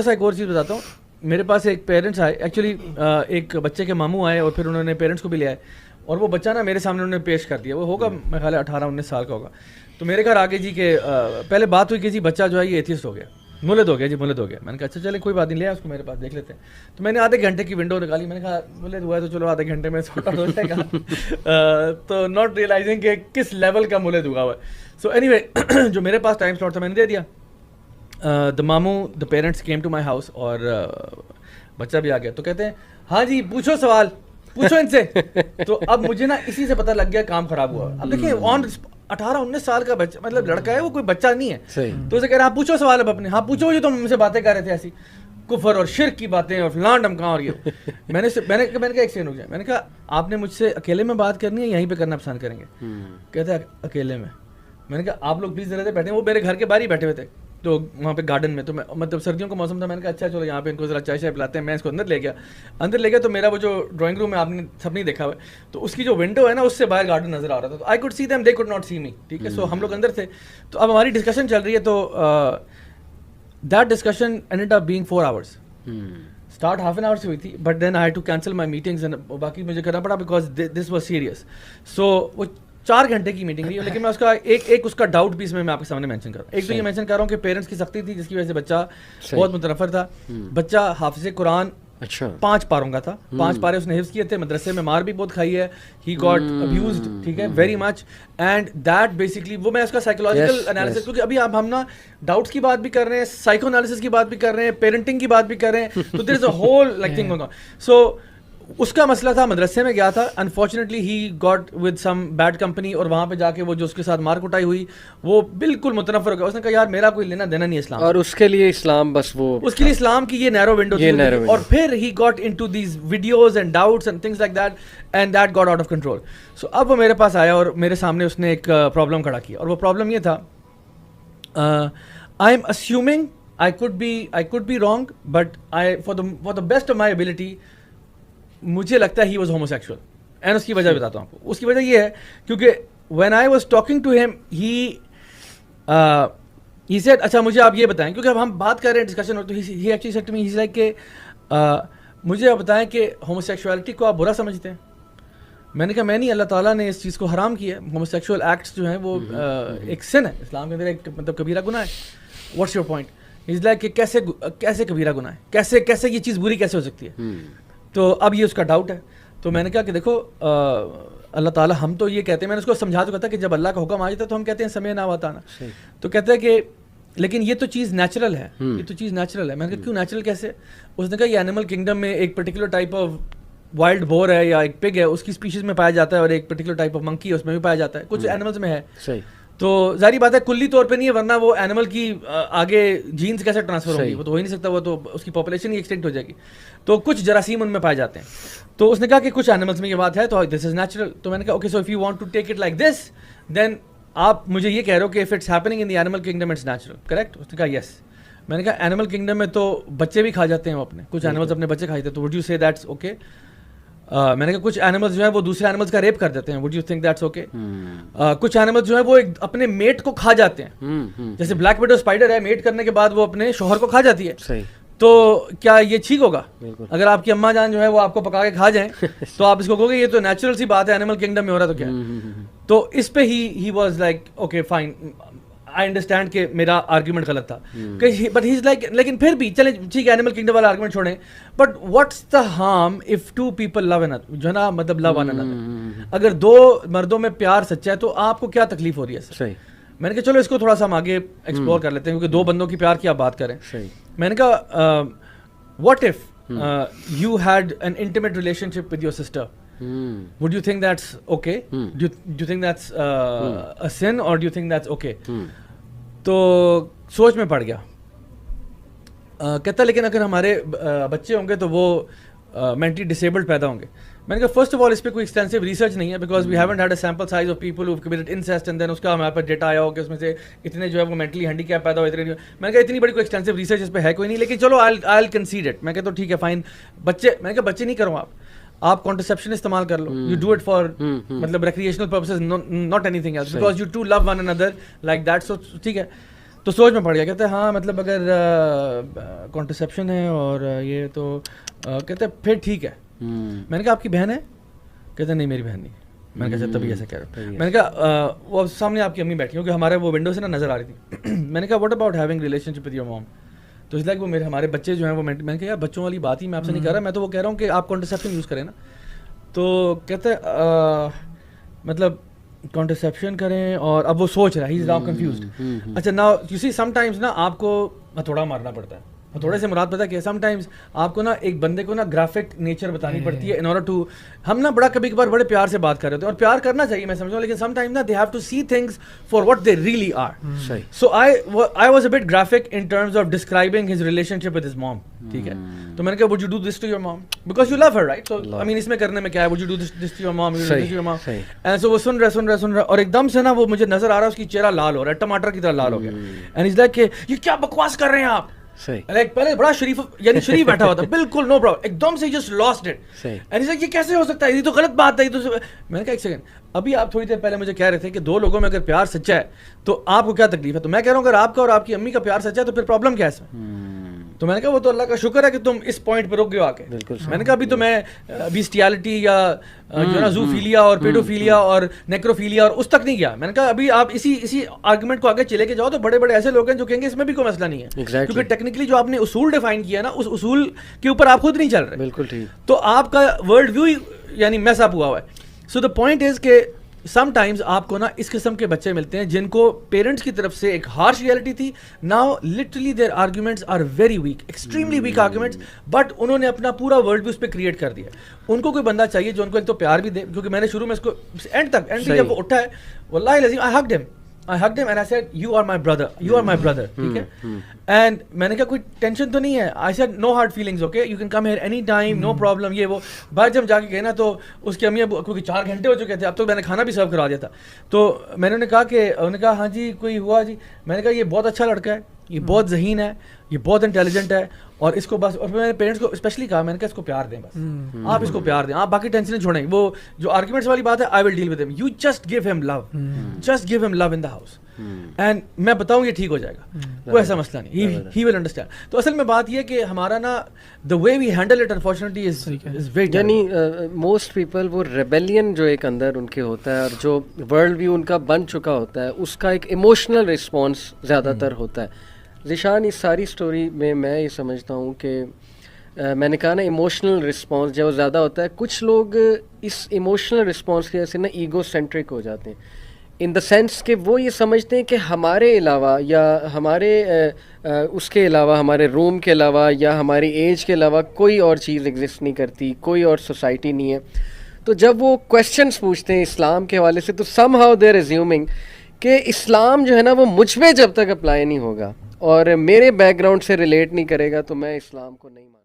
چھوٹا سا ایک اور چیز بتاتا ہوں. میرے پاس ایک پیرنٹس آئے, ایکچولی ایک بچے کے ماموں آئے اور پھر انہوں نے پیرنٹس کو بھی لے آئے, اور وہ بچہ نا میرے سامنے انہوں نے پیش کر دیا. وہ ہوگا میرے خیال ہے 18-19 سال کا ہوگا. تو میرے گھر آگے جی کہ پہلے بات ہوئی کہ جی بچہ جو ہے یہ ایتھیسٹ ہو گیا, مولد ہو گیا جی, مولد ہو گیا. میں نے کہا اچھا چلے کوئی بات نہیں, لیا اس کو میرے پاس دیکھ لیتے ہیں. تو میں نے آدھے گھنٹے کی ونڈو نکالی, میں نے کہا مولد ہوا ہے تو چلو آدھے گھنٹے میں سارٹ آؤٹ ہو جائے گا. تو ناٹ ریئلائزنگ کہ کس لیول کا مولد ہوا ہوا ہے. سو اینی وے جو میرے پاس ٹائم سلاٹ تھا میں نے دے دیا. دا ماموں دا parents came to my house, اور بچہ بھی آ گیا. تو کہتے ہیں ہاں جی پوچھو سوال, پوچھو ان سے. تو اب مجھے نا اسی سے پتہ لگ گیا کام خراب ہوا. اب دیکھیں 18-19 سال کا بچہ, مطلب لڑکا ہے, وہ کوئی بچہ نہیں ہے. تو اسے کہہ رہا ہاں پوچھو سوال اب اپنے, ہاں پوچھو جو تم مجھ سے باتیں کر رہے تھے ایسی کفر اور شرک کی باتیں اور فلان ڈمکاں اور یہ. میں نے کہا ایک سیکنڈ رک جائے. میں نے کہا آپ نے مجھ سے اکیلے میں بات کرنی ہے یہیں پہ کرنا پسند کریں گے؟ کہتے ہیں اکیلے میں. میں نے کہا آپ لوگ پلیز ذرا سے بیٹھے. وہ میرے گھر کے باہر ہی بیٹھے ہوئے تھے تو وہاں پہ گارڈن میں. تو میں مطلب سردیوں کا موسم تھا. میں نے کہا اچھا چلو یہاں پہ ان کو ذرا چائے شائے پلاتے ہیں. میں اس کو اندر لے گیا. تو میرا وہ جو ڈرائنگ روم ہے آپ نے سب نہیں دیکھا ہوا ہے, تو اس کی جو ونڈو ہے نا اس سے باہر گارڈن نظر آ رہا تھا. تو I could see them, they could not see me. ٹھیک ہے, سو ہم لوگ اندر تھے. تو اب ہماری ڈسکشن چل رہی ہے. تو that discussion ended up being 4 hours. Start half an hour سے ہوئی تھی, but then I had to cancel my meetings, باقی مجھے کرنا پڑا because this was serious. So وہ 4 گھنٹے کی میٹنگ رہی. لیکن میں اس کا ایک اس کا ڈاؤٹ بھی اس میں آپ کے سامنے مینشن کر رہا ہوں. ایک تو یہ مینشن کر رہا ہوں کہ پیرنٹس کی سختی تھی جس کی وجہ سے بچہ بہت متنفر تھا. بچہ حافظ قرآن 5 پاروں کا تھا. 5 پارے اس نے حفظ کیے تھے. مدرسے میں مار بھی بہت کھائی ہے. ہی گاٹ ابیوزڈ, ٹھیک ہے, very much. And that basically وہ میں اس کا سائیکولوجیکل انالیسس, کیونکہ ابھی ہم نا ڈاؤٹس کی بات بھی کر رہے ہیں, سائیکو انالیسس کی بات بھی کر رہے ہیں, پیرنٹنگ کی بات بھی کر رہے ہیں. تو there is a whole like thing going on. So اس کا مسئلہ تھا, مدرسے میں گیا تھا. Unfortunately he got with some bad company, اور وہاں پہ جا کے وہ جو اس کے ساتھ مار کٹائی ہوئی وہ بالکل متنفر ہو گیا. اس نے کہا یار میرا کوئی لینا دینا نہیں اسلام, اور اس کے لیے اسلام بس وہ اس کے لیے اسلام کی یہ نیرو ونڈو تھی. اور پھر he got into these videos and doubts and things like that, and that got out of control. So اب وہ میرے پاس آیا اور میرے سامنے اس نے ایک پرابلم کھڑا کیا, اور وہ پرابلم یہ تھا, I am assuming I could be wrong, but for the best of my ability مجھے لگتا ہے ہی واز ہوموسیکشول. اینڈ اس کی وجہ بتاتا ہوں آپ کو. اس کی وجہ یہ ہے کیونکہ when I was talking to him he said اچھا مجھے آپ یہ بتائیں, کیونکہ اب ہم بات کر رہے ہیں ڈسکشن ہو, تو he actually said to me, he like کہ مجھے آپ بتائیں کہ ہوموسیکشوالٹی کو آپ برا سمجھتے ہیں؟ میں نے کہا میں نہیں, اللہ تعالیٰ نے اس چیز کو حرام کیا ہے. ہوموسیکشول ایکٹس جو ہیں وہ ایک سن ہے اسلام کے اندر, ایک مطلب کبیرہ گناہ ہے. What's your point? Is like کہ کیسے کبیرہ گناہ ہے, کیسے یہ چیز بری کیسے ہو سکتی ہے؟ تو اب یہ اس کا ڈاؤٹ ہے. تو میں نے کہا کہ دیکھو اللہ تعالیٰ, ہم تو یہ کہتے ہیں, میں نے اس کو سمجھا تو کہتا کہ جب اللہ کا حکم آ جاتا ہے تو ہم کہتے ہیں سمعنا واطعنا. تو کہتا ہے کہ لیکن یہ تو چیز نیچرل ہے, یہ تو چیز نیچرل ہے. میں نے کہا کیوں نیچرل کیسے؟ اس نے کہا یہ اینیمل کنگڈم میں ایک particular type of wild boar ہے یا ایک پگ ہے, اس کی اسپیشیز میں پایا جاتا ہے, اور ایک پرٹیکولر ٹائپ آف منکی ہے اس میں بھی پایا جاتا ہے, کچھ اینیملز میں ہے. تو ظاہری بات ہے کلی طور پہ نہیں ہے, ورنہ وہ اینیمل کی آگے جینز کیسے ٹرانسفر ہوں گی, وہ تو ہو ہی نہیں سکتا, وہ تو اس کی پاپولیشن ہی ایکسٹینٹ ہو جائے گی. تو کچھ جراثیم ان میں پائے جاتے ہیں. تو اس نے کہا کہ کچھ اینیملس میں یہ بات ہے, تو دس از نیچرل. تو میں نے کہا okay, so if you want to take it like this, then آپ مجھے یہ کہہ رہے ہو کہ if it's happening in the animal kingdom it's natural, correct? اس نے کہا یس. میں نے کہا اینیمل کنگڈم میں تو بچے بھی کھا جاتے ہیں, وہ اپنے کچھ اینیملس اپنے بچے کھاتے ہیں, تو وڈ یو سے دیٹس اوکے؟ میں نے کہا کچھ اینیملز جو ہیں وہ دوسرے اینیملز کا ریپ کر دیتے ہیں, would you think that's okay? کچھ اینیملز جو ہیں وہ اپنے میٹ کو کھا جاتے ہیں, جیسے بلیک ویڈو اسپائڈر ہے, میٹ کرنے کے بعد وہ اپنے شوہر کو کھا جاتی ہے. تو کیا یہ ٹھیک ہوگا؟ اگر آپ کی اماں جان جو ہے وہ آپ کو پکا کے کھا جائیں تو آپ اس کو کہو گے یہ تو نیچرل سی بات ہے, اینیمل کنگڈم میں ہو رہا تو کیا ہے؟ تو اس پہ he was like okay fine, I understand کہ میرا آرگیومنٹ غلط تھا, بٹ ہی از لائک لیکن پھر بھی چلیں ٹھیک ہے اینیمل کنگڈم والا آرگیومنٹ چھوڑیں, but what's the harm of 2 people love another, جو ہے نا مطلب لو ون another. اگر 2 مردوں میں پیار سچا ہے تو آپ کو کیا تکلیف ہو رہی ہے سر؟ میں نے کہا چلو اس کو تھوڑا سا ہم آگے ایکسپلور کر لیتے ہیں, کیونکہ 2 بندوں کی پیار کی آپ بات کریں. میں نے کہا what if you had an intimate relationship with your sister, would you think that's okay? Do you think that's a sin, or do you think that's okay? تو سوچ میں پڑ گیا. کہتا لیکن اگر ہمارے بچے ہوں گے تو وہ مینٹلی ڈسیبلڈ پیدا ہوں گے. میں نے کہا فرسٹ آف آل اس پہ کوئی ایکسٹینسو ریسرچ نہیں ہے, because we haven't had a sample size of people who committed incest, and then اس کا ہمارے پاس ڈیٹا آیا ہو کہ اس میں سے اتنے جو ہے وہ مینٹلی ہینڈی کیپ پیدا ہو, اتنے. میں نے کہا اتنی بڑی کوئی ایکسٹینسو ریسرچ اس پہ ہے کوئی نہیں, لیکن چلو آئی کنسیڈ اٹ. میں کہتا ہوں ٹھیک ہے فائن, بچے, میں نے کہا بچے نہیں کرو آپ کانٹرسیپشن استعمال کر لو, یو ڈو اٹ فار مطلب recreational purposes, not anything else, because you too love one اندر لائک دیٹ. سو ٹھیک ہے. تو سوچ میں پڑ گیا. کہتے ہیں ہاں مطلب اگر کانٹرسیپشن ہے اور یہ تو کہتے ہیں پھر ٹھیک ہے. میں نے کہا آپ کی بہن ہے؟ کہتے ہیں نہیں میری بہن نہیں. میں نے کہا اچھا تبھی ایسا کہہ رہا ہوں. میں نے کہا وہ سامنے آپ کی امی بیٹھی کیونکہ ہمارے وہ ونڈو سے نا نظر آ رہی تھی. میں نے کہا what about having relation ship with your مام؟ تو اس لائک وہ ہمارے بچے جو ہیں وہ میں نے کہا یار بچوں والی بات ہی میں آپ سے نہیں کہہ رہا, میں تو وہ کہہ رہا ہوں کہ آپ کانٹرسیپشن یوز کریں نا. تو کہتے مطلب کانٹرسیپشن کریں, اور اب وہ سوچ رہا ہے, ہی از ناؤ کنفیوزڈ. اچھا now you see sometimes نا آپ کو ہتھوڑا مارنا پڑتا ہے. تھوڑے سے مراد پتہ کہ سم ٹائمز آپ کو نا ایک بندے کو نا گرافک نیچر بتانی پڑتی ہے ان آرڈر ٹو. ہم نا بڑا کبھی کبھار بڑے پیار سے بات کر رہے ہوتے ہیں, اور پیار کرنا چاہیے میں سمجھتا ہوں, لیکن سم ٹائم نا they have to see things for what they really are. So I was a bit graphic in terms of describing his relationship with his mom. ٹھیک ہے, تو میں نے کہا would you do this to your mom because you love her right. So I mean اس میں کرنے میں کیا ہے, would you do this to your mom, you do this to your مام. اینڈ سو وہ سن رہا اور ایک دم سے نا وہ مجھے نظر آ رہا ہے اس کی چہرہ لال ہو رہا ہے, ٹماٹر کی طرح لال ہو گیا. اینڈ از لائک کہ یہ کیا بکواس کر رہے ہیں آپ. پہلے بڑا شریف یعنی شریف بیٹھا ہوا تھا بالکل نو پرابلم, ایک دم سے جسٹ لاسٹ اٹ. اینڈ یہ کیسے ہو سکتا ہے, یہ تو غلط بات ہے. میں نے کہا ایک سیکنڈ, ابھی آپ تھوڑی دیر پہلے مجھے کہہ رہے تھے کہ دو لوگوں میں اگر پیار سچا ہے تو آپ کو کیا تکلیف ہے. تو میں کہہ رہا ہوں اگر آپ کا اور آپ کی امی کا پیار سچا ہے تو پھر پرابلم کیا ہے اس میں. تو میں نے کہا وہ تو اللہ کا شکر ہے کہ تم اس پوائنٹ پہ رک گئے ہو آ کے. میں نے کہا ابھی تو میں بیسٹیالٹی یا جو نا زوفیلیا اور پیڈوفیلیا اور نیکروفیلیا اور اس تک نہیں گیا. میں نے کہا ابھی آپ اسی آرگومنٹ کو آگے چلے کے جاؤ تو بڑے بڑے ایسے لوگ ہیں جو کہیں گے اس میں بھی کوئی مسئلہ نہیں ہے, کیونکہ ٹیکنیکلی جو آپ نے اصول ڈیفائن کیا نا اس اصول کے اوپر آپ خود نہیں چل رہے. بالکل ٹھیک. تو آپ کا ورلڈ ویو یعنی میس اپ ہوا ہوا ہے. سو دا پوائنٹ از کہ سم ٹائمز آپ کو نا اس قسم کے بچے ملتے ہیں جن کو پیرنٹس کی طرف سے ایک ہارش ریئلٹی تھی. Now literally there arguments are very weak, extremely weak arguments, but انہوں نے اپنا پورا ورلڈ بھی اس پہ کریٹ کر دیا. ان کو کوئی بندہ چاہیے جو ان کو ایک تو پیار بھی دے, کیونکہ میں نے شروع میں اس کو اینڈ تک جب وہ اٹھا ہے واللہ العظیم I hugged him and I said you are my brother, ٹھیک ہے. اینڈ میں نے کہا کوئی ٹینشن تو نہیں ہے. I said no hard feelings, okay, you can come here any time, no problem. یہ وہ بعد جب جا کے گئے نا تو اس کی امی ابو کیونکہ 4 گھنٹے ہو چکے تھے, اب تو میں نے کھانا بھی سرو کرا دیا تھا. تو میں نے کہا کہ انہوں نے کہا ہاں جی کوئی ہوا جی. میں نے کہا یہ بہت اچھا لڑکا ہے, یہ بہت ذہین ہے, یہ بہت انٹیلیجنٹ ہے, اور اس کو بس, اور میں نے پیرنٹس کو اسپیشلی کہا میں نے کہا اس کو پیار دیں, بس آپ اس کو پیار دیں, آپ باقی ٹینشن چھوڑیں. وہ جو آرگومنٹس والی بات ہے I will deal with him, you just give him love, just give him love in the house. And میں بتاؤں یہ ٹھیک ہو جائے گا, کوئی ایسا مسئلہ نہیں, he will understand. تو اصل میں بات یہ کہ ہمارا نا the way we handle it unfortunately is very, یعنی موسٹ پیپل وہ ریبیلین جو ایک اندر ان کے ہوتا ہے اور جو ورلڈ ویو ان کا بن چکا ہوتا ہے اس کا ایک ایموشنل رسپانس زیادہ تر ہوتا ہے. ذیشان اس ساری اسٹوری میں یہ سمجھتا ہوں کہ میں نے کہا نا ایموشنل رسپانس جب زیادہ ہوتا ہے, کچھ لوگ اس ایموشنل رسپانس کی وجہ سے نا ایگو سینٹرک ہو جاتے ہیں, ان دا سینس کہ وہ یہ سمجھتے ہیں کہ ہمارے علاوہ یا ہمارے اس کے علاوہ, ہمارے روم کے علاوہ یا ہماری ایج کے علاوہ کوئی اور چیز ایگزسٹ نہیں کرتی, کوئی اور سوسائٹی نہیں ہے. تو جب وہ کویشچنس پوچھتے ہیں اسلام کے حوالے سے تو somehow they are assuming کہ اسلام جو ہے نا وہ مجھ پہ جب تک اپلائی نہیں ہوگا اور میرے بیک گراؤنڈ سے ریلیٹ نہیں کرے گا تو میں اسلام کو نہیں مانتا.